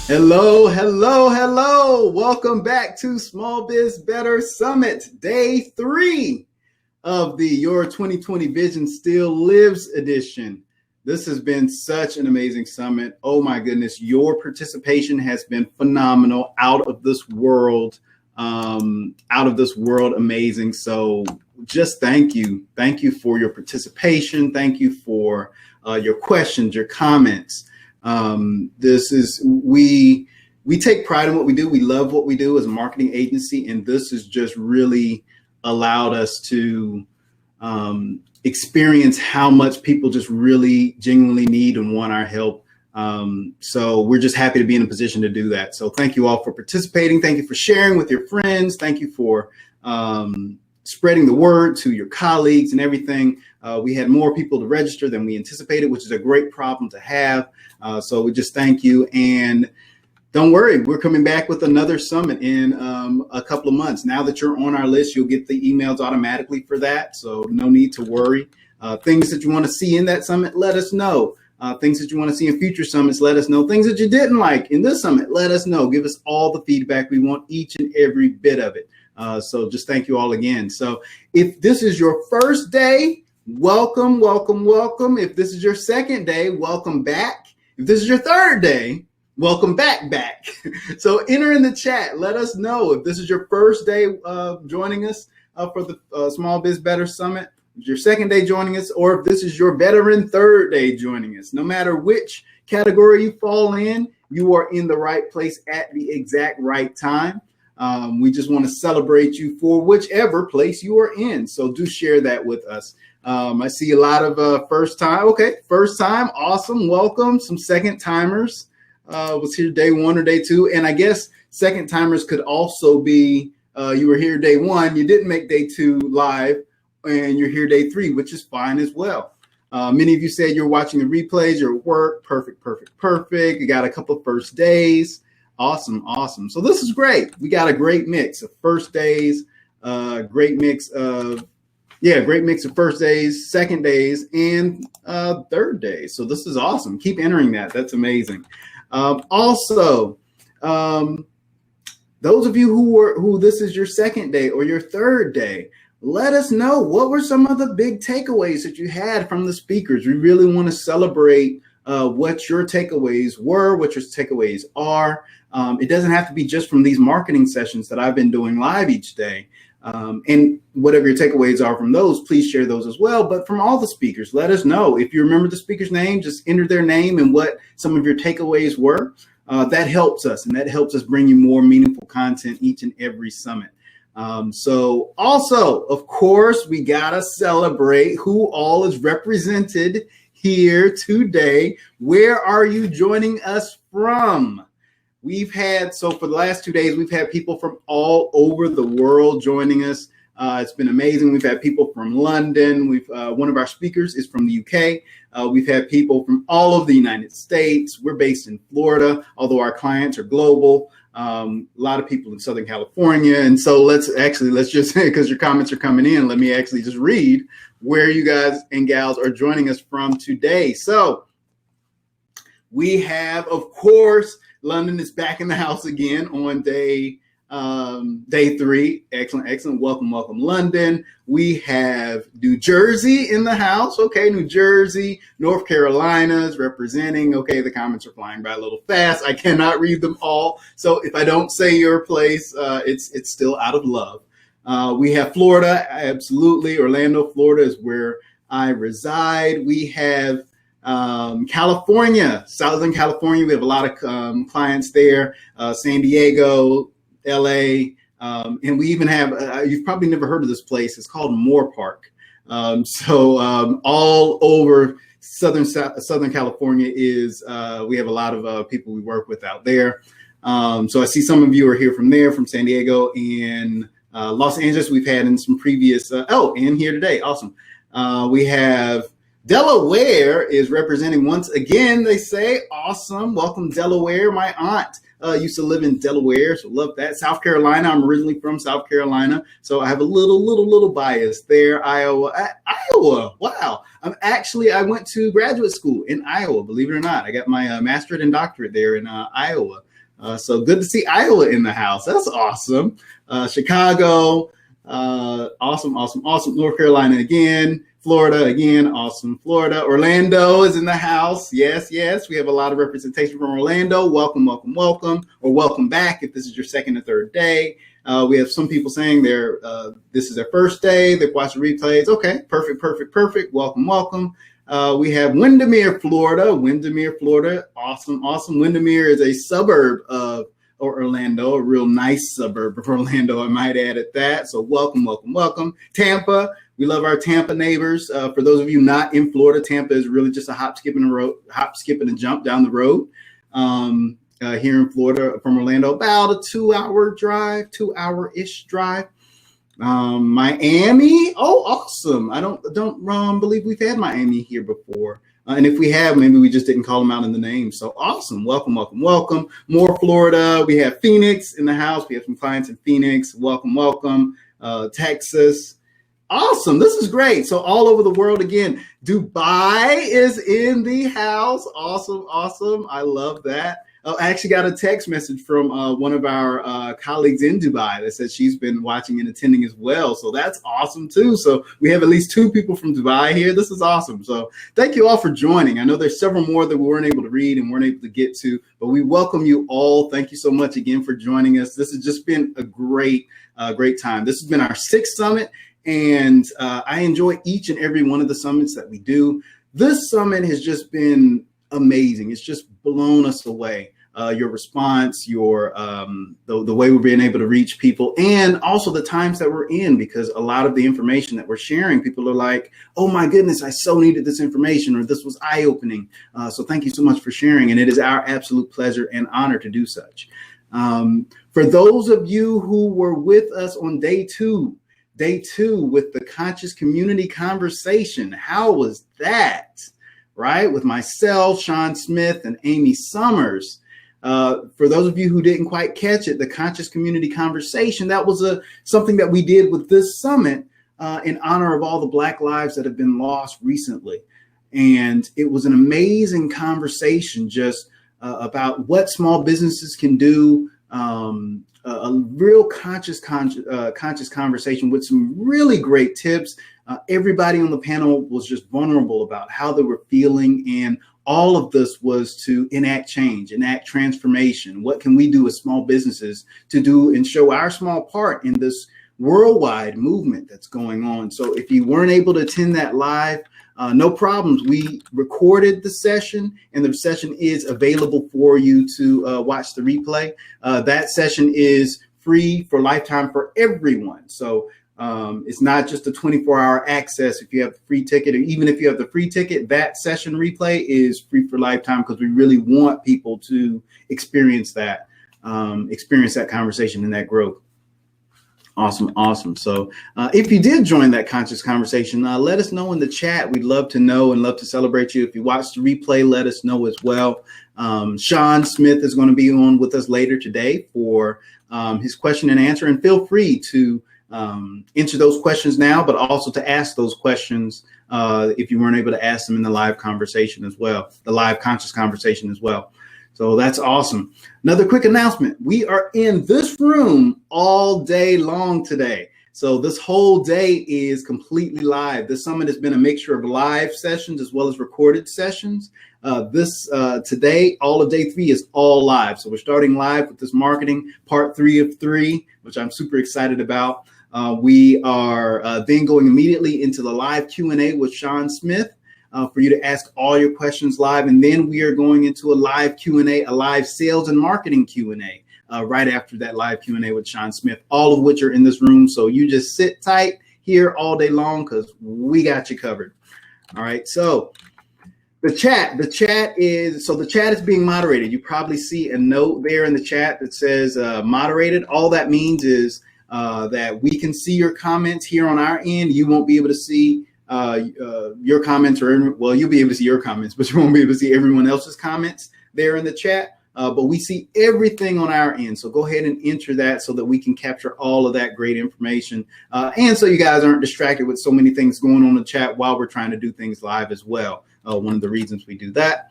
Hello, hello, hello. Welcome back to Small Biz Better Summit, day 3 of the Your 2020 Vision Still Lives edition. This has been such an amazing summit. Oh my goodness, your participation has been phenomenal, out of this world amazing. So just thank you. Thank you for your participation. Thank you for your questions, your comments. We take pride in what we do. We love what we do as a marketing agency, and this has just really allowed us to experience how much people just really genuinely need and want our help. So we're just happy to be in a position to do that. So thank you all for participating. Thank you for sharing with your friends. Thank you for spreading the word to your colleagues and everything. We had more people to register than we anticipated, which is a great problem to have. So we just thank you. And don't worry, we're coming back with another summit in a couple of months. Now that you're on our list, you'll get the emails automatically for that. So no need to worry. Things that you want to see in that summit, let us know. Things that you want to see in future summits, let us know. Things that you didn't like in this summit, let us know. Give us all the feedback. We want each and every bit of it. So just thank you all again. So if this is your first day, welcome, welcome, welcome. If this is your second day, welcome back. If this is your third day, welcome back. So enter in the chat. Let us know if this is your first day joining us for the Small Biz Better Summit, your second day joining us, or if this is your veteran third day joining us. No matter which category you fall in, you are in the right place at the exact right time. We just want to celebrate you for whichever place you are in. So do share that with us. I see a lot of first time. Okay, first time. Awesome. Welcome. Some second timers was here day 1 or day 2. And I guess second timers could also be you were here day 1. You didn't make day 2 live and you're here day 3, which is fine as well. Many of you said you're watching the replays. You're at work. Perfect. You got a couple of first days. Awesome. So this is great. We got a great mix of first days, great mix of first days, second days, and third days. So this is awesome. Keep entering that. That's amazing. Also, those of you who this is your second day or your third day, let us know what were some of the big takeaways that you had from the speakers. We really want to celebrate what your takeaways were, what your takeaways are. It doesn't have to be just from these marketing sessions that I've been doing live each day. And whatever your takeaways are from those, please share those as well. But from all the speakers, let us know. If you remember the speaker's name, just enter their name and what some of your takeaways were. That helps us, and that helps us bring you more meaningful content each and every summit. So also, of course, we gotta celebrate who all is represented here today. Where are you joining us from? So for the last 2 days, we've had people from all over the world joining us. It's been amazing. We've had people from London. One of our speakers is from the UK. We've had people from all over the United States. We're based in Florida, although our clients are global. A lot of people in Southern California. And so let's just, because your comments are coming in, let me actually just read where you guys and gals are joining us from today. So we have, of course, London is back in the house again on day 3. Excellent. Welcome, London. We have New Jersey in the house. Okay, New Jersey, North Carolina is representing. Okay, the comments are flying by a little fast. I cannot read them all. So if I don't say your place, it's still out of love. We have Florida, absolutely. Orlando, Florida is where I reside. We have California, Southern California. We have a lot of clients there. San Diego, LA, and we even have, you've probably never heard of this place. It's called Moore Park. All over Southern California is, we have a lot of people we work with out there. So I see some of you are here from there, from San Diego and Los Angeles. We've had in some previous, and here today. Awesome. We have Delaware is representing once again, they say. Awesome. Welcome, Delaware. My aunt used to live in Delaware, so love that. South Carolina. I'm originally from South Carolina, so I have a little bias there. Iowa. Wow. I went to graduate school in Iowa, believe it or not. I got my masterate and doctorate there in Iowa. So good to see Iowa in the house. That's awesome. Chicago, awesome. North Carolina again. Florida again, awesome. Florida. Orlando is in the house. Yes. We have a lot of representation from Orlando. Welcome, or welcome back if this is your second or third day. We have some people saying this is their first day. They've watched the replays. Okay, perfect. Welcome. We have Windermere, Florida. Awesome. Windermere is a suburb of Orlando, a real nice suburb of Orlando, I might add at that. So welcome. Tampa, we love our Tampa neighbors. For those of you not in Florida, Tampa is really just a hop, skip, and a jump down the road. Here in Florida from Orlando, about a 2-hour-ish drive. Miami, oh, awesome. I don't believe we've had Miami here before. And if we have, maybe we just didn't call them out in the name. So awesome. Welcome. More Florida. We have Phoenix in the house. We have some clients in Phoenix. Welcome. Texas. Awesome. This is great. So all over the world again. Dubai is in the house. Awesome. I love that. I actually got a text message from one of our colleagues in Dubai that said she's been watching and attending as well. So that's awesome too. So we have at least 2 people from Dubai here. This is awesome. So thank you all for joining. I know there's several more that we weren't able to read and weren't able to get to, but we welcome you all. Thank you so much again for joining us. This has just been a great time. This has been our 6th summit, and I enjoy each and every one of the summits that we do. This summit has just been amazing. It's just blown us away. Your response, the way we're being able to reach people, and also the times that we're in, because a lot of the information that we're sharing, people are like, oh my goodness, I so needed this information, or this was eye-opening. So thank you so much for sharing. And it is our absolute pleasure and honor to do such. For those of you who were with us on day two with the Conscious Community Conversation, how was that? Right? With myself, Sean Smith, and Amy Summers. For those of you who didn't quite catch it, the Conscious Community Conversation, that was something that we did with this summit in honor of all the Black lives that have been lost recently. And it was an amazing conversation just about what small businesses can do, a real conscious conversation with some really great tips. Everybody on the panel was just vulnerable about how they were feeling, and all of this was to enact change, enact transformation. What can we do as small businesses to do and show our small part in this worldwide movement that's going on? So if you weren't able to attend that live, no problems. We recorded the session, and the session is available for you to watch the replay. That session is free for lifetime for everyone. So it's not just a 24-hour access. If you have the free ticket, or even if you have the free ticket, that session replay is free for lifetime, because we really want people to experience that conversation and that growth. Awesome. So if you did join that conscious conversation, let us know in the chat. We'd love to know and love to celebrate you. If you watched the replay, let us know as well. Sean Smith is going to be on with us later today for his question and answer. And feel free to answer those questions now, but also to ask those questions if you weren't able to ask them in the live conversation as well, the live conscious conversation as well. So that's awesome. Another quick announcement. We are in this room all day long today. So this whole day is completely live. This summit has been a mixture of live sessions as well as recorded sessions. Today, all of day 3 is all live. So we're starting live with this marketing part 3 of 3, which I'm super excited about. We are then going immediately into the live Q&A with Sean Smith. For you to ask all your questions live. And then we are going into a live Q&A, a live sales and marketing Q&A right after that live Q&A with Sean Smith, all of which are in this room. So you just sit tight here all day long, because we got you covered. All right. So the chat is being moderated. You probably see a note there in the chat that says moderated. All that means is that we can see your comments here on our end. You won't be able to see your comments, you'll be able to see your comments, but you won't be able to see everyone else's comments there in the chat. But we see everything on our end. So go ahead and enter that so that we can capture all of that great information. And so you guys aren't distracted with so many things going on in the chat while we're trying to do things live as well. One of the reasons we do that.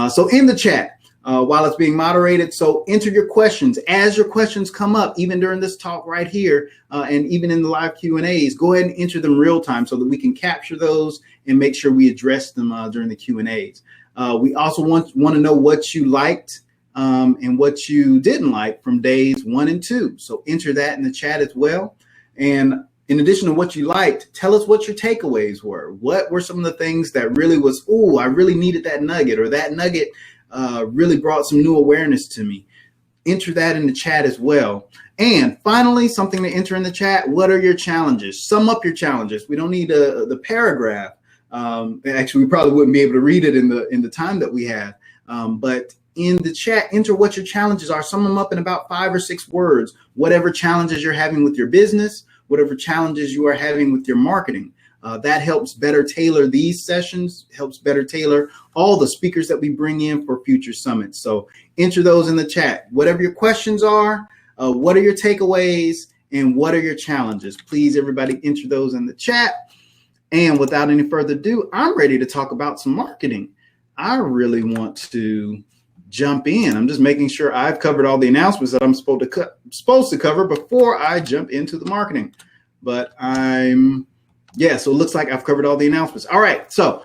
So in the chat, while it's being moderated. So enter your questions. As your questions come up, even during this talk right here, and even in the live Q&As, go ahead and enter them real time so that we can capture those and make sure we address them during the Q&As. We also want to know what you liked and what you didn't like from days 1 and 2. So enter that in the chat as well. And in addition to what you liked, tell us what your takeaways were. What were some of the things that really was, I really needed that nugget, or that nugget really brought some new awareness to me. Enter that in the chat as well. And finally, something to enter in the chat. What are your challenges? Sum up your challenges. We don't need the paragraph. Actually, we probably wouldn't be able to read it in the time that we have. But in the chat, enter what your challenges are. Sum them up in about 5 or 6 words. Whatever challenges you're having with your business, whatever challenges you are having with your marketing. That helps better tailor these sessions, helps better tailor all the speakers that we bring in for future summits. So enter those in the chat. Whatever your questions are, what are your takeaways, and what are your challenges? Please, everybody, enter those in the chat. And without any further ado, I'm ready to talk about some marketing. I really want to jump in. I'm just making sure I've covered all the announcements that I'm supposed to cover before I jump into the marketing. But so it looks like I've covered all the announcements. All right, so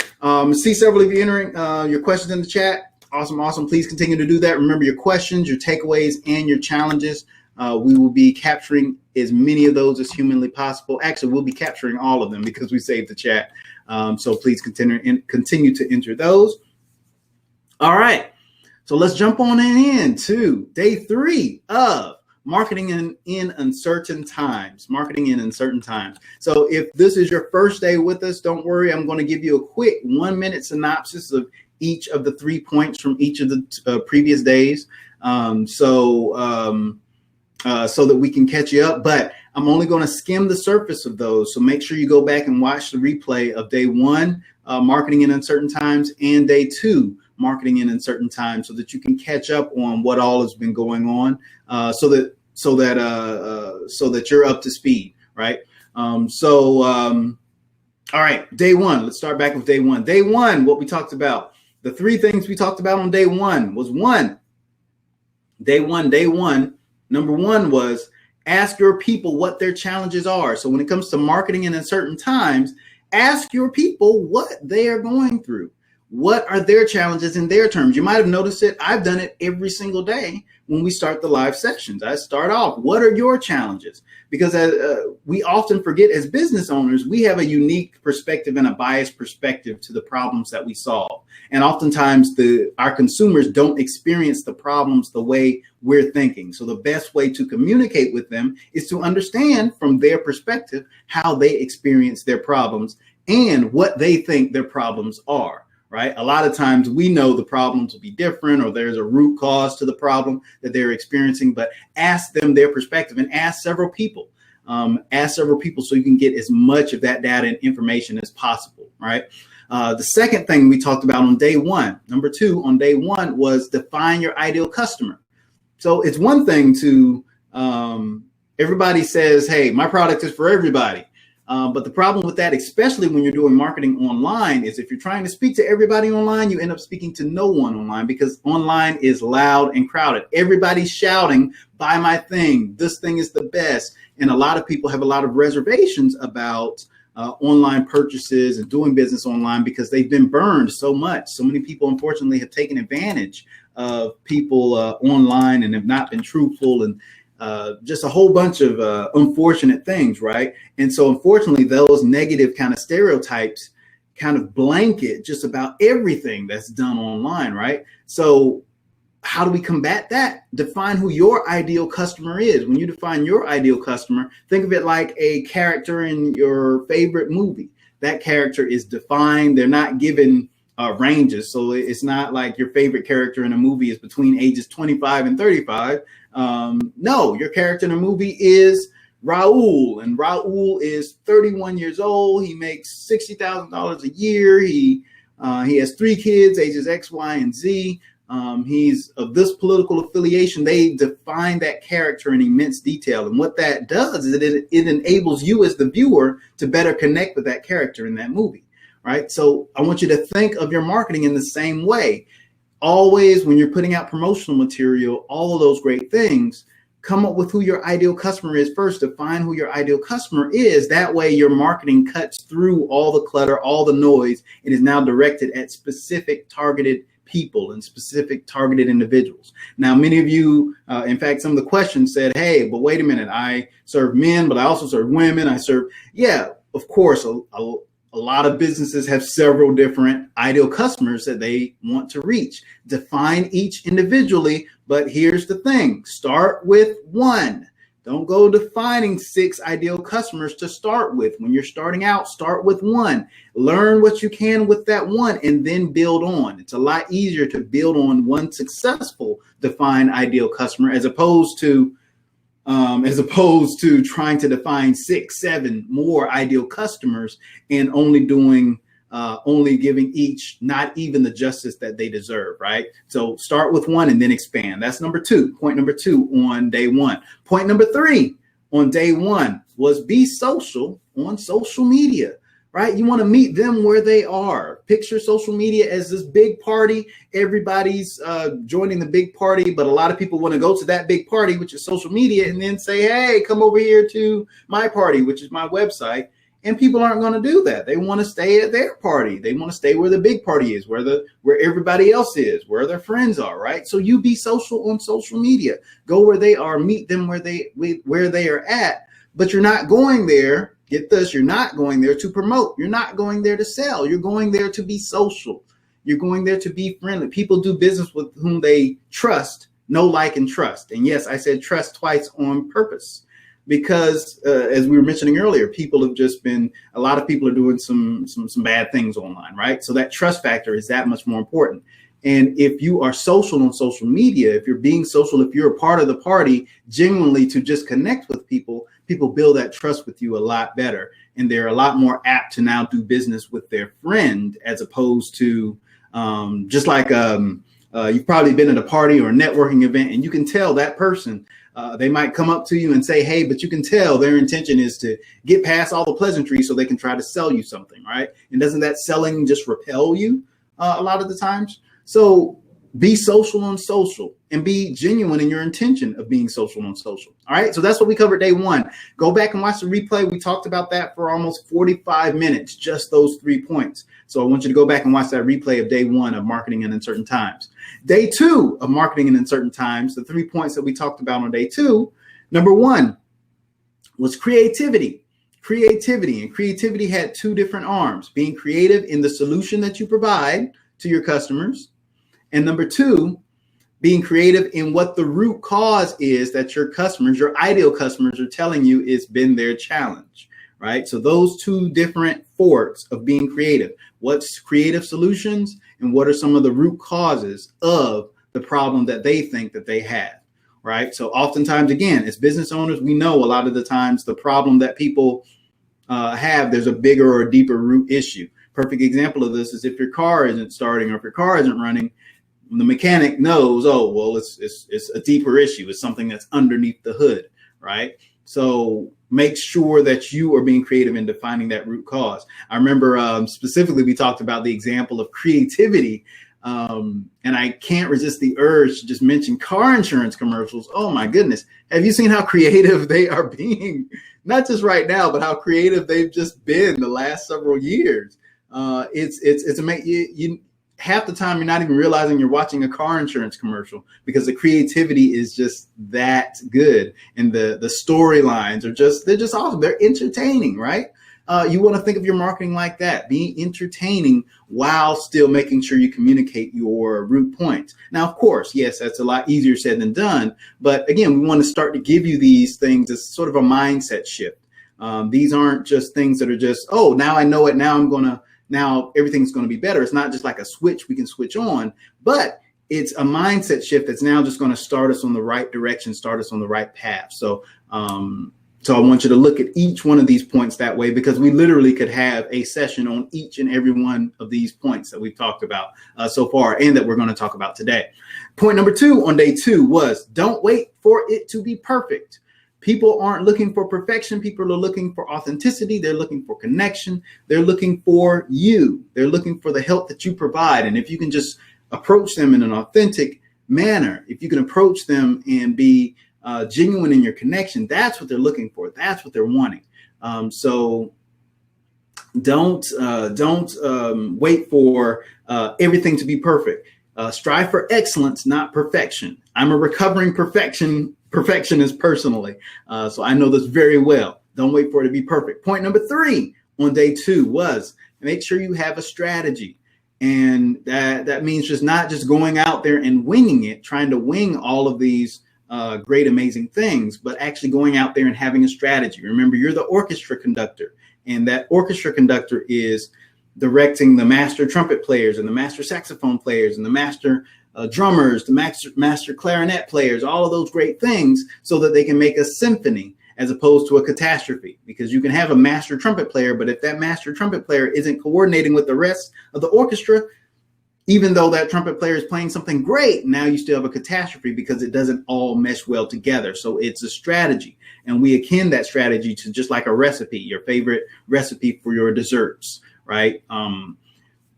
see several of you entering your questions in the chat. Awesome. Please continue to do that. Remember your questions, your takeaways, and your challenges. We will be capturing as many of those as humanly possible. Actually, we'll be capturing all of them because we saved the chat. So please continue to enter those. All right, so let's jump on into day 3 of marketing in uncertain times. Marketing in uncertain times. So if this is your first day with us, don't worry. I'm going to give you a quick 1-minute synopsis of each of the 3 points from each of the previous days, so that we can catch you up. But I'm only going to skim the surface of those. So make sure you go back and watch the replay of day 1, marketing in uncertain times, and day 2, marketing in uncertain times, so that you can catch up on what all has been going on, so that you're up to speed, right? All right, day 1. Let's start back with day 1. Day 1, what we talked about, the 3 things we talked about on day 1 was Day one. Number 1 was ask your people what their challenges are. So when it comes to marketing in uncertain times, ask your people what they are going through. What are their challenges in their terms? You might have noticed it. I've done it every single day when we start the live sessions. I start off, what are your challenges? Because we often forget, as business owners, we have a unique perspective and a biased perspective to the problems that we solve. And oftentimes our consumers don't experience the problems the way we're thinking. So the best way to communicate with them is to understand from their perspective how they experience their problems and what they think their problems are. Right? A lot of times we know the problems will be different, or there's a root cause to the problem that they're experiencing, but ask them their perspective and ask several people so you can get as much of that data and information as possible. Right? The second thing we talked about on day 1, number 2 on day 1, was define your ideal customer. So it's one thing to, everybody says, hey, my product is for everybody. But the problem with that, especially when you're doing marketing online, is if you're trying to speak to everybody online, you end up speaking to no one online, because online is loud and crowded. Everybody's shouting, buy my thing. This thing is the best. And a lot of people have a lot of reservations about online purchases and doing business online because they've been burned so much. So many people, unfortunately, have taken advantage of people online and have not been truthful, and just a whole bunch of unfortunate things, right? And so unfortunately, those negative kind of stereotypes kind of blanket just about everything that's done online, right? So how do we combat that? Define who your ideal customer is. When you define your ideal customer, think of it like a character in your favorite movie. That character is defined. They're not given ranges. So it's not like your favorite character in a movie is between ages 25 and 35. No, your character in a movie is Raul, and Raul is 31 years old. He makes $60,000 a year. He has 3 kids, ages X, Y, and Z. He's of this political affiliation. They define that character in immense detail. And what that does is it enables you as the viewer to better connect with that character in that movie, right? So I want you to think of your marketing in the same way. always, when you're putting out promotional material, all of those great things, come up with who your ideal customer is first. Define who your ideal customer is. That way your marketing cuts through all the clutter, all the noise. It is now directed at specific targeted people and specific targeted individuals. Now, many of you, in fact, some of the questions said, hey, but wait a minute, I serve men, but I also serve women. Yeah, of course, a lot of businesses have several different ideal customers that they want to reach. Define each individually, but here's the thing, start with one. Don't go defining 6 ideal customers to start with. When you're starting out, start with one. Learn what you can with that one and then build on. It's a lot easier to build on one successful defined ideal customer as opposed to trying to define 6, 7 more ideal customers and only giving each not even the justice that they deserve, right? So start with one and then expand. That's number 2. Point number 2 on day 1. Point number 3 on day 1 was be social on social media, right? You want to meet them where they are. Picture social media as this big party. Everybody's joining the big party, but a lot of people want to go to that big party, which is social media, and then say, hey, come over here to my party, which is my website. And people aren't going to do that. They want to stay at their party. They want to stay where the big party is, where everybody else is, where their friends are, right? So you be social on social media. Go where they are, meet them where they are at, but you're not going there. Get this, you're not going there to promote. You're not going there to sell. You're going there to be social. You're going there to be friendly. People do business with whom they trust, know, like, and trust. And yes, I said trust twice on purpose. Because as we were mentioning earlier, a lot of people are doing some bad things online, right? So that trust factor is that much more important. And if you are social on social media, if you're being social, if you're a part of the party, genuinely to just connect with people, people build that trust with you a lot better. And they're a lot more apt to now do business with their friend as opposed to just like you've probably been at a party or a networking event and you can tell that person. They might come up to you and say, hey, but you can tell their intention is to get past all the pleasantries so they can try to sell you something, right? And doesn't that selling just repel you a lot of the times? So be social on social and be genuine in your intention of being social on social. All right. So that's what we covered day 1. Go back and watch the replay. We talked about that for almost 45 minutes, just those 3 points. So I want you to go back and watch that replay of day 1 of marketing in uncertain times. Day 2 of marketing in uncertain times, the 3 points that we talked about on day 2, number 1 was creativity. Creativity, and creativity had 2 different arms, being creative in the solution that you provide to your customers. And number 2, being creative in what the root cause is that your customers, your ideal customers, are telling you it's been their challenge, right? So those 2 different forks of being creative. What's creative solutions and what are some of the root causes of the problem that they think that they have, right? So oftentimes, again, as business owners, we know a lot of the times the problem that people have, there's a bigger or deeper root issue. Perfect example of this is if your car isn't starting or if your car isn't running, the mechanic knows, oh, well, it's a deeper issue. It's something that's underneath the hood, right? So make sure that you are being creative in defining that root cause. I remember specifically, we talked about the example of creativity. And I can't resist the urge to just mention car insurance commercials. Oh, my goodness. Have you seen how creative they are being? Not just right now, but how creative they've just been the last several years. It's amazing. Half the time you're not even realizing you're watching a car insurance commercial because the creativity is just that good. And the storylines they're just awesome. They're entertaining, right? You want to think of your marketing like that, being entertaining while still making sure you communicate your root points. Now, of course, yes, that's a lot easier said than done. But again, we want to start to give you these things as sort of a mindset shift. These aren't just things that are just, oh, now I know it. Now everything's going to be better. It's not just like a switch we can switch on, but it's a mindset shift that's now just going to start us on the right direction, start us on the right path. So I want you to look at each one of these points that way, because we literally could have a session on each and every one of these points that we've talked about so far and that we're going to talk about today. Point number 2 on day 2 was don't wait for it to be perfect. People aren't looking for perfection. People are looking for authenticity. They're looking for connection. They're looking for you. They're looking for the help that you provide. And if you can just approach them in an authentic manner, if you can approach them and be genuine in your connection, that's what they're looking for. That's what they're wanting. So don't wait for everything to be perfect. Strive for excellence, not perfection. I'm a recovering perfectionist personally, so I know this very well. Don't wait for it to be perfect. Point number 3 on day 2 was make sure you have a strategy. And that means just not just going out there and winging it, trying to wing all of these great, amazing things, but actually going out there and having a strategy. Remember, you're the orchestra conductor, and that orchestra conductor is directing the master trumpet players and the master saxophone players and the master drummers, the master clarinet players, all of those great things, so that they can make a symphony as opposed to a catastrophe. Because you can have a master trumpet player, but if that master trumpet player isn't coordinating with the rest of the orchestra, even though that trumpet player is playing something great, now you still have a catastrophe because it doesn't all mesh well together. So it's a strategy. And we akin that strategy to just like a recipe, your favorite recipe for your desserts, right?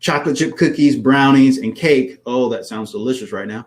Chocolate chip cookies, brownies, and cake. Oh, that sounds delicious right now.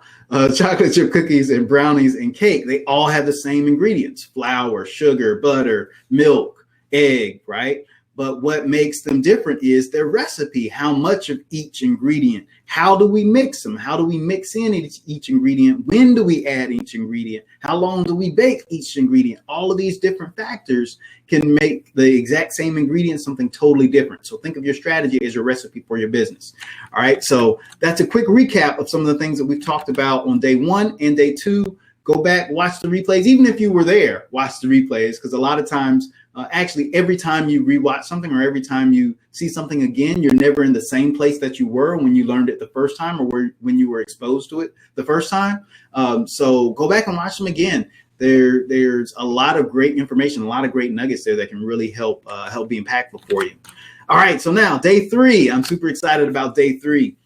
Chocolate chip cookies and brownies and cake, they all have the same ingredients: flour, sugar, butter, milk, egg, right? But what makes them different is their recipe, how much of each ingredient, how do we mix them? How do we mix in each ingredient? When do we add each ingredient? How long do we bake each ingredient? All of these different factors can make the exact same ingredient something totally different. So think of your strategy as your recipe for your business. All right, so that's a quick recap of some of the things that we've talked about on day 1 and day 2. Go back, watch the replays. Even if you were there, watch the replays, because a lot of times, actually, every time you rewatch something or every time you see something again, you're never in the same place that you were when you learned it the first time or when you were exposed to it the first time. So go back and watch them again. There's a lot of great information, a lot of great nuggets there that can really help be impactful for you. All right, so now day 3. I'm super excited about day 3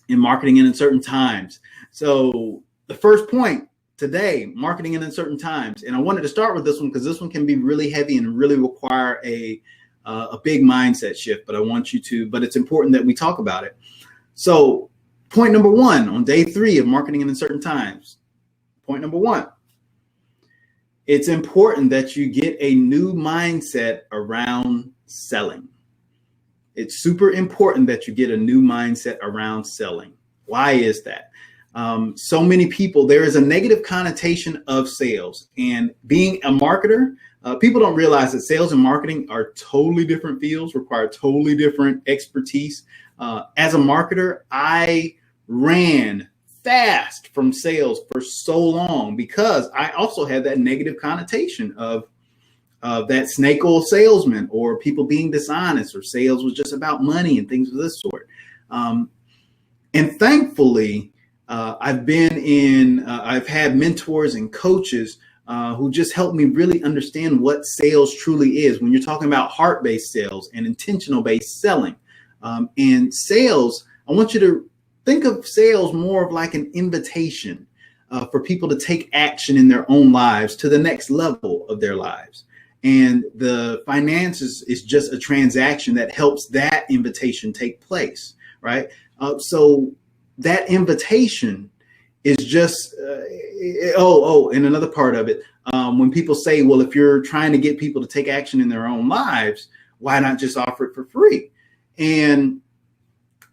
in marketing in uncertain times. So the first point today, marketing in uncertain times. And I wanted to start with this one because this one can be really heavy and really require a big mindset shift, but it's important that we talk about it. So point number 1 on day 3 of marketing in uncertain times, point number 1, it's important that you get a new mindset around selling. It's super important that you get a new mindset around selling. Why is that? So many people, there is a negative connotation of sales, and being a marketer, people don't realize that sales and marketing are totally different fields, require totally different expertise. As a marketer, I ran fast from sales for so long because I also had that negative connotation of that snake oil salesman, or people being dishonest, or sales was just about money and things of this sort. And thankfully, I've had mentors and coaches who just helped me really understand what sales truly is when you're talking about heart-based sales and intentional-based selling. And sales, I want you to think of sales more of like an invitation for people to take action in their own lives to the next level of their lives. And the finances is just a transaction that helps that invitation take place, right? So that invitation is just, and another part of it, when people say, well, if you're trying to get people to take action in their own lives, why not just offer it for free? And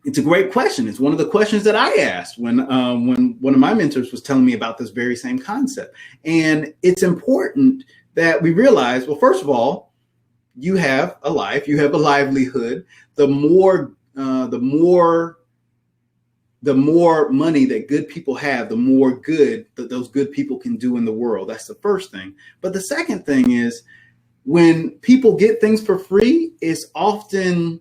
it's a great question. It's one of the questions that I asked when one of my mentors was telling me about this very same concept. And it's important that we realize, well, first of all, you have a life, you have a livelihood. The more money that good people have, the more good that those good people can do in the world. That's the first thing. But the second thing is, when people get things for free, it's often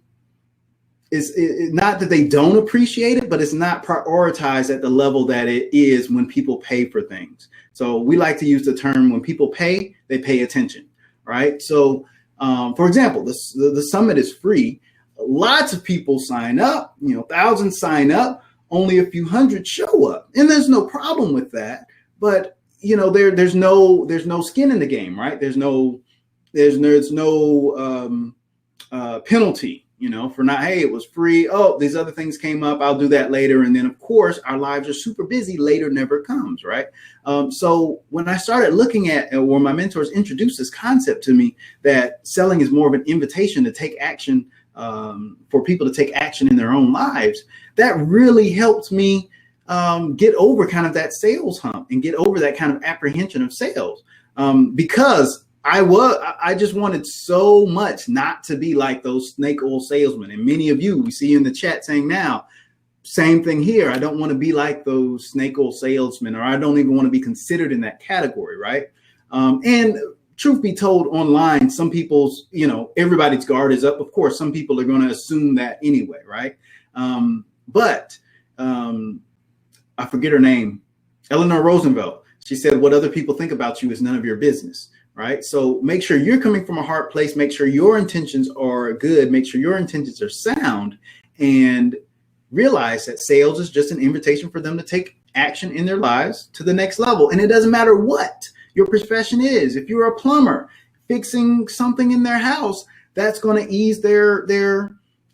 not that they don't appreciate it, but it's not prioritized at the level that it is when people pay for things. So we like to use the term, when people pay, they pay attention, right? So for example, the summit is free. Lots of people sign up, thousands sign up. Only a few hundred show up, and there's no problem with that. But there's no skin in the game, right? There's no penalty for not, hey, it was free. Oh, these other things came up. I'll do that later. And then, of course, our lives are super busy. Later never comes, right? So when I started looking at, or my mentors introduced this concept to me, that selling is more of an invitation to take action, for people to take action in their own lives, that really helped me get over kind of that sales hump and get over that kind of apprehension of sales, because I just wanted so much not to be like those snake oil salesmen. And many of you, we see you in the chat saying now, same thing here. I don't want to be like those snake oil salesmen, or I don't even want to be considered in that category, right? And truth be told, online, some people's, everybody's guard is up. Of course, some people are going to assume that anyway, right? But I forget her name, Eleanor Roosevelt. She said, what other people think about you is none of your business. Right. So make sure you're coming from a heart place. Make sure your intentions are good. Make sure your intentions are sound, and realize that sales is just an invitation for them to take action in their lives to the next level. And it doesn't matter what your profession is. If you're a plumber fixing something in their house, that's going to ease their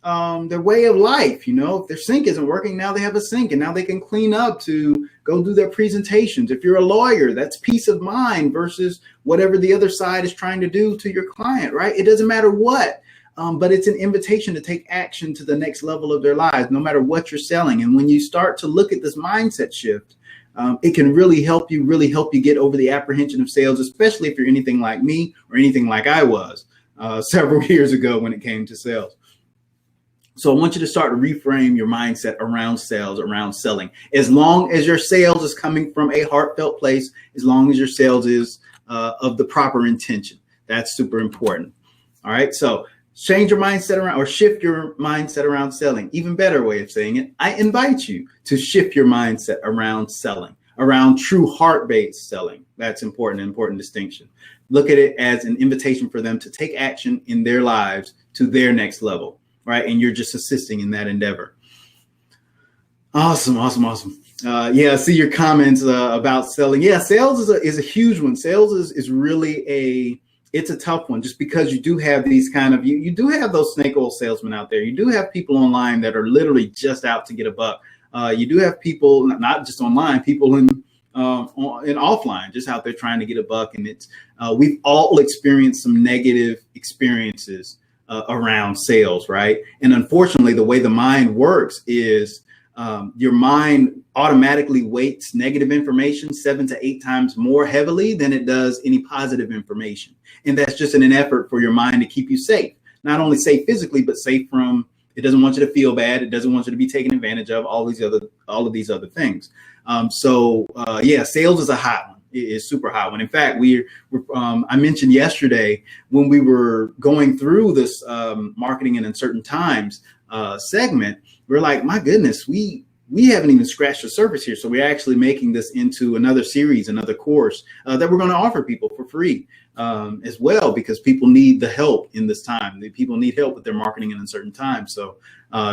way of life. If their sink isn't working, now they have a sink, and now they can clean up to go do their presentations. If you're a lawyer, that's peace of mind versus whatever the other side is trying to do to your client, right? It doesn't matter what, but it's an invitation to take action to the next level of their lives, no matter what you're selling. And when you start to look at this mindset shift, it can really help you get over the apprehension of sales, especially if you're anything like me or anything like I was several years ago when it came to sales. So I want you to start to reframe your mindset around sales, around selling. As long as your sales is coming from a heartfelt place, as long as your sales is of the proper intention, that's super important. All right. So change your mindset around, or shift your mindset around selling. Even better way of saying it, I invite you to shift your mindset around selling, around true heart-based selling. That's important distinction. Look at it as an invitation for them to take action in their lives to their next level. Right. And you're just assisting in that endeavor. Awesome. Yeah, I see your comments about selling. Yeah, sales is a huge one. Sales is really it's a tough one, just because you do have these kind of, you do have those snake oil salesmen out there. You do have people online that are literally just out to get a buck. You do have people, not just online, people in offline, just out there trying to get a buck. And it's we've all experienced some negative experiences around sales, right? And unfortunately, the way the mind works is your mind automatically weights negative information 7 to 8 times more heavily than it does any positive information. And that's just in an effort for your mind to keep you safe, not only safe physically, but safe from, it doesn't want you to feel bad. It doesn't want you to be taken advantage of, all of these other things. Yeah, sales is a hot one. Is super hot one. In fact, I mentioned yesterday when we were going through this marketing in uncertain times segment, we're like, my goodness, we haven't even scratched the surface here. So we're actually making this into another series, another course that we're going to offer people for free as well, because people need the help in this time. People need help with their marketing in uncertain times. So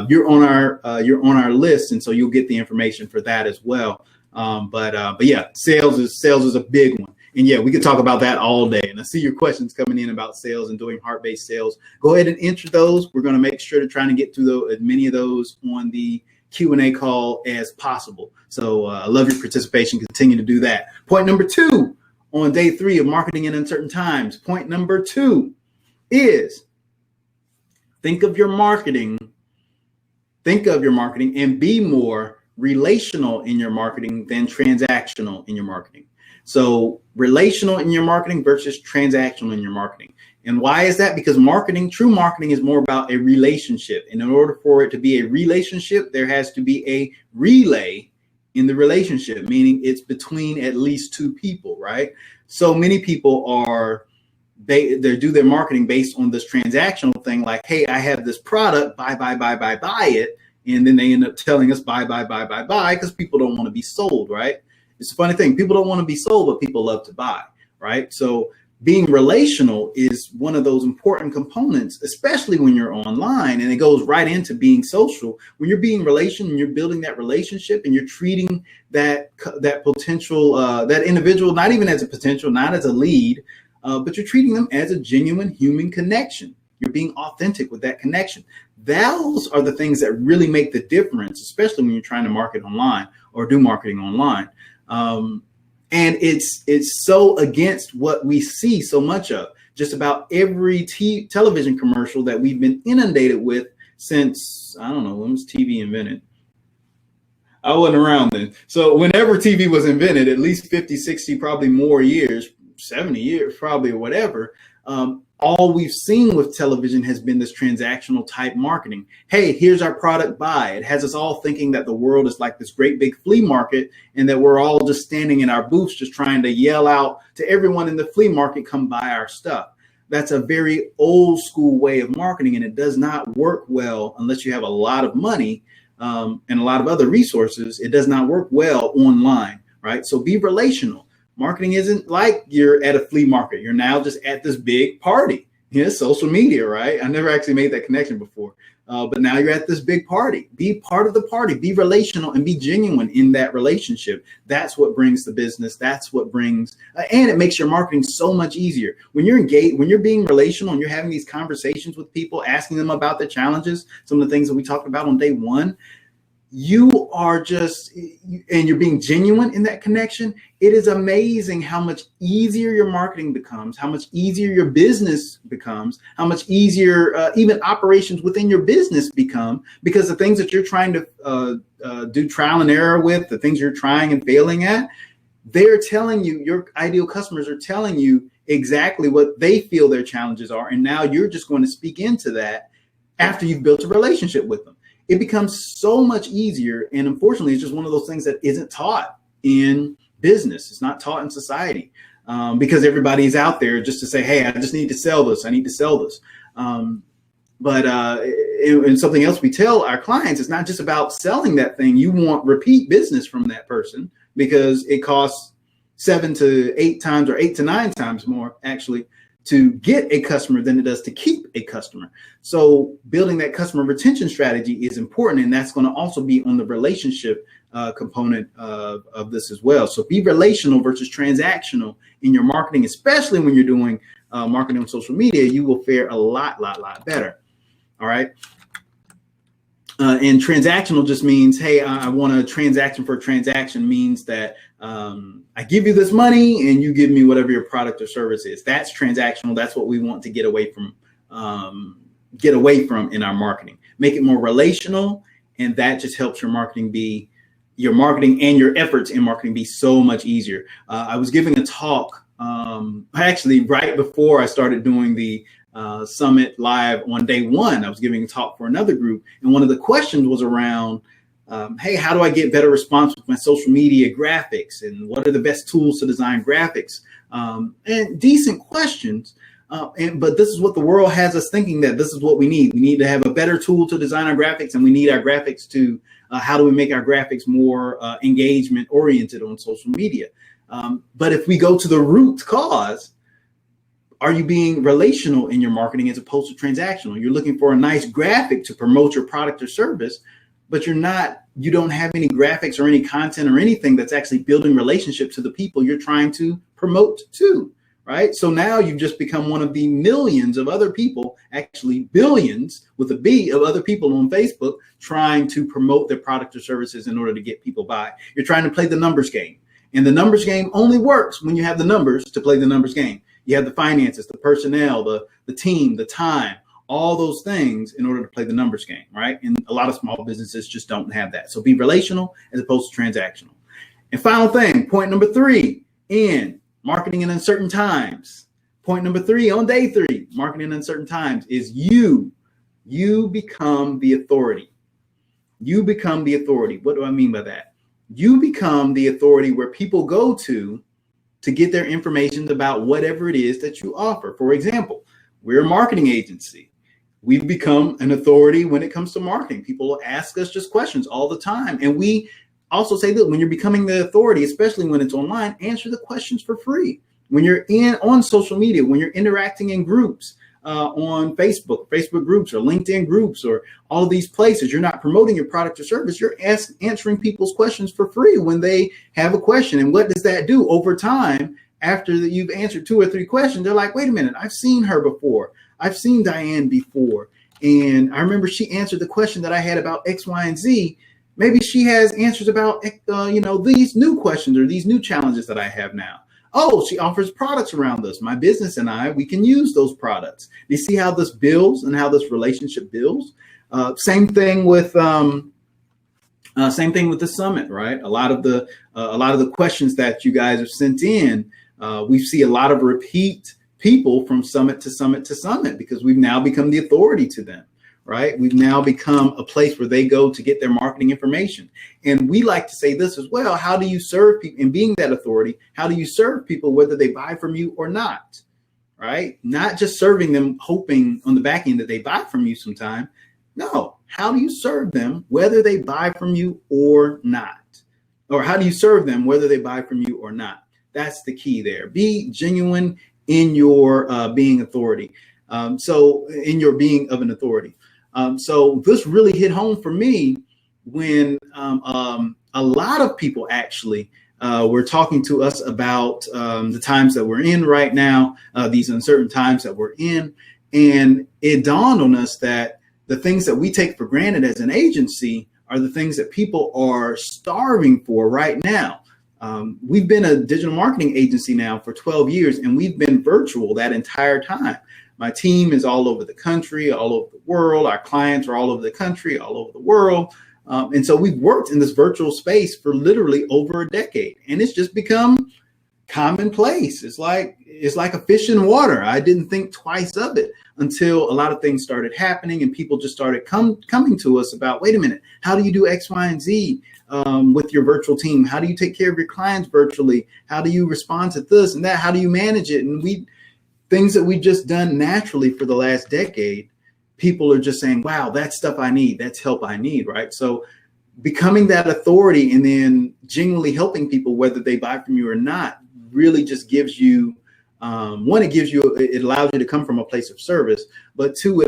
you're on our list, and so you'll get the information for that as well. But yeah, sales is a big one. And yeah, we could talk about that all day. And I see your questions coming in about sales and doing heart-based sales. Go ahead and enter those. We're going to make sure to try to get to as many of those on the Q&A call as possible. So I love your participation. Continue to do that. Point number 2 on day 3 of marketing in uncertain times. Point number 2 is think of your marketing and be more relational in your marketing than transactional in your marketing. So relational in your marketing versus transactional in your marketing. And why is that? Because true marketing is more about a relationship. And in order for it to be a relationship, there has to be a relay in the relationship, meaning it's between at least 2 people, right? So many people they do their marketing based on this transactional thing, like, hey, I have this product, buy it. And then they end up telling us buy, because people don't want to be sold, right? It's a funny thing. People don't want to be sold, but people love to buy, right? So being relational is one of those important components, especially when you're online, and it goes right into being social. When you're being relational and you're building that relationship and you're treating that potential, that individual, not even as a potential, not as a lead, but you're treating them as a genuine human connection. You're being authentic with that connection. Those are the things that really make the difference, especially when you're trying to market online or do marketing online. And it's so against what we see so much of. Just about every television commercial that we've been inundated with since, I don't know, when was TV invented? I wasn't around then. So whenever TV was invented, at least 50, 60, probably more years, 70 years, probably, or whatever, all we've seen with television has been this transactional type marketing. Hey, here's our product, buy. It has us all thinking that the world is like this great big flea market and that we're all just standing in our booths, just trying to yell out to everyone in the flea market, come buy our stuff. That's a very old school way of marketing, and it does not work well unless you have a lot of money and a lot of other resources. It does not work well online, right? So be relational. Marketing isn't like you're at a flea market. You're now just at this big party. Yeah, social media, right? I never actually made that connection before. But now you're at this big party. Be part of the party. Be relational and be genuine in that relationship. That's what brings the business. That's what brings, and it makes your marketing so much easier. When you're engaged, when you're being relational and you're having these conversations with people, asking them about their challenges, some of the things that we talked about on day one, you are just, and you're being genuine in that connection. It is amazing how much easier your marketing becomes, how much easier your business becomes, how much easier even operations within your business become, because the things that you're trying to do trial and error with, the things you're trying and failing at, they're telling you, your ideal customers are telling you exactly what they feel their challenges are. And now you're just going to speak into that after you've built a relationship with them. It becomes so much easier. And unfortunately, it's just one of those things that isn't taught in business. It's not taught in society because everybody's out there just to say, hey, I just need to sell this. I need to sell this. And something else we tell our clients, it's not just about selling that thing. You want repeat business from that person because it costs 7 to 8 times or 8 to 9 times more actually to get a customer than it does to keep a customer. So building that customer retention strategy is important. And that's going to also be on the relationship component of this as well. So be relational versus transactional in your marketing, especially when you're doing marketing on social media. You will fare a lot better. All right. And transactional just means, hey, I want a transaction for a transaction means that I give you this money and you give me whatever your product or service is. That's transactional. That's what we want to get away from in our marketing. Make it more relational, and that just helps your marketing and your efforts in marketing be so much easier. I was giving a talk actually right before I started doing the Summit Live on day one. I was giving a talk for another group, and one of the questions was around, hey, how do I get better response with my social media graphics, and what are the best tools to design graphics? And decent questions, but this is what the world has us thinking, that this is what we need. We need to have a better tool to design our graphics, and we need our graphics to, how do we make our graphics more engagement oriented on social media? But if we go to the root cause, are you being relational in your marketing as opposed to transactional? You're looking for a nice graphic to promote your product or service, but you don't have any graphics or any content or anything that's actually building relationship to the people you're trying to promote to, right? So now you've just become one of the millions of other people, actually billions with a B of other people on Facebook trying to promote their product or services in order to get people by. You're trying to play the numbers game, and the numbers game only works when you have the numbers to play the numbers game. You have the finances, the personnel, the team, the time, all those things in order to play the numbers game, right? And a lot of small businesses just don't have that. So be relational as opposed to transactional. And final thing, point number 3 in marketing in uncertain times. Point number 3 on day 3, marketing in uncertain times, is you become the authority. You become the authority. What do I mean by that? You become the authority where people go to get their information about whatever it is that you offer. For example, we're a marketing agency. We've become an authority when it comes to marketing. People will ask us just questions all the time. And we also say that when you're becoming the authority, especially when it's online, answer the questions for free. When you're on social media, when you're interacting in groups, on Facebook groups or LinkedIn groups or all of these places, you're not promoting your product or service. You're answering people's questions for free when they have a question. And what does that do over time? after that you've answered 2 or 3 questions, they're like, wait a minute, I've seen her before. I've seen Diane before. And I remember she answered the question that I had about X, Y, and Z. Maybe she has answers about, these new questions or these new challenges that I have now. Oh, she offers products around this. My business and we can use those products. You see how this builds and how this relationship builds. Same thing with the summit, right? A lot of the questions that you guys have sent in, we see a lot of repeat people from summit to summit to summit because we've now become the authority to them, right? We've now become a place where they go to get their marketing information. And we like to say this as well. How do you serve people? And being that authority, how do you serve people whether they buy from you or not, right? Not just serving them, hoping on the back end that they buy from you sometime. No, how do you serve them whether they buy from you or not? Or how do you serve them whether they buy from you or not? That's the key there. Be genuine in your being authority. So in your being of an authority. So this really hit home for me when a lot of people actually were talking to us about the times that we're in right now, these uncertain times that we're in. And it dawned on us that the things that we take for granted as an agency are the things that people are starving for right now. We've been a digital marketing agency now for 12 years, and we've been virtual that entire time. My team is all over the country, all over the world. Our clients are all over the country, all over the world. And so we've worked in this virtual space for literally over a decade, and it's just become commonplace. It's like a fish in water. I didn't think twice of it until a lot of things started happening and people just started coming to us about, wait a minute, how do you do X, Y, and Z with your virtual team? How do you take care of your clients virtually? How do you respond to this and that? How do you manage it? And things that we've just done naturally for the last decade, people are just saying, wow, that's stuff I need. That's help I need, right? So becoming that authority and then genuinely helping people, whether they buy from you or not, really just gives you, it allows you to come from a place of service, but 2,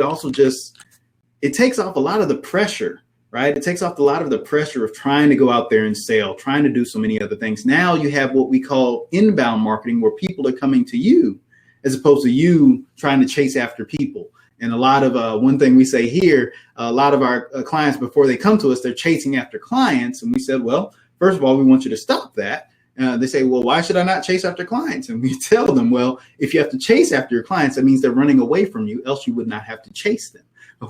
it takes off a lot of the pressure, right? It takes off a lot of the pressure of trying to go out there and sell, trying to do so many other things. Now you have what we call inbound marketing, where people are coming to you as opposed to you trying to chase after people. And a lot of one thing we say here, a lot of our clients, before they come to us, they're chasing after clients. And we said, well, first of all, we want you to stop that. They say, well, why should I not chase after clients? And we tell them, well, if you have to chase after your clients, that means they're running away from you, else you would not have to chase them.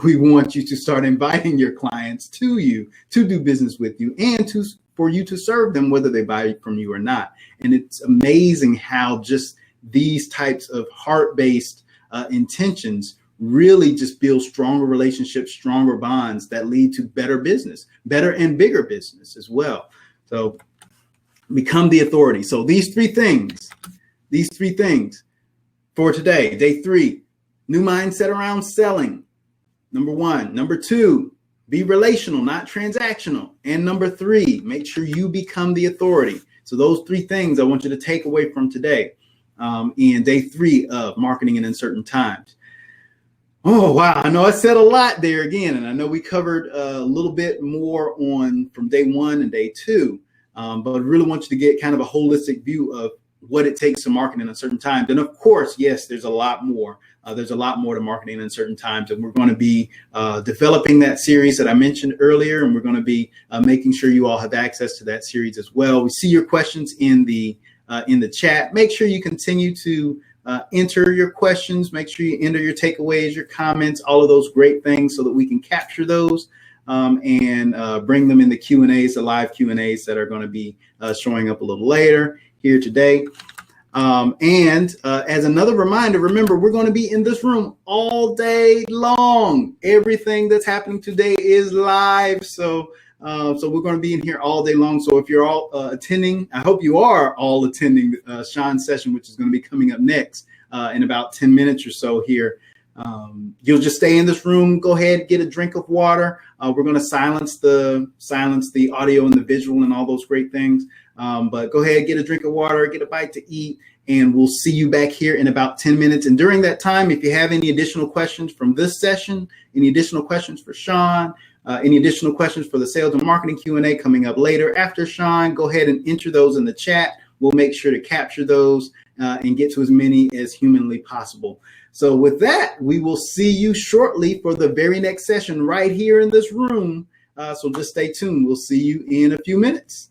We want you to start inviting your clients to you, to do business with you, and for you to serve them, whether they buy from you or not. And it's amazing how just these types of heart-based intentions really just build stronger relationships, stronger bonds that lead to better business, better and bigger business as well. So become the authority. So these three things for today, day 3, new mindset around selling. Number 1. Number 2, be relational, not transactional. And number 3, make sure you become the authority. So those 3 things I want you to take away from today in day 3 of Marketing in Uncertain Times. Oh, wow. I know I said a lot there again, and I know we covered a little bit more from day 1 and day 2. But I really want you to get kind of a holistic view of what it takes to market in uncertain times. And of course, yes, there's a lot more. There's a lot more to marketing in uncertain times. And we're going to be developing that series that I mentioned earlier. And we're going to be making sure you all have access to that series as well. We see your questions in the chat. Make sure you continue to enter your questions. Make sure you enter your takeaways, your comments, all of those great things so that we can capture those. And bring them in the Q&As, the live Q&As that are going to be showing up a little later here today. And as another reminder, remember, we're going to be in this room all day long. Everything that's happening today is live. So we're going to be in here all day long. So if you're all attending, I hope you are all attending Sean's session, which is going to be coming up next in about 10 minutes or so here. You'll just stay in this room. Go ahead, get a drink of water. We're going to silence the audio and the visual and all those great things. But go ahead, get a drink of water, get a bite to eat, and we'll see you back here in about 10 minutes. And during that time, if you have any additional questions from this session, any additional questions for Sean, any additional questions for the sales and marketing Q&A coming up later after Sean, go ahead and enter those in the chat. We'll make sure to capture those and get to as many as humanly possible. So with that, we will see you shortly for the very next session right here in this room. So just stay tuned. We'll see you in a few minutes.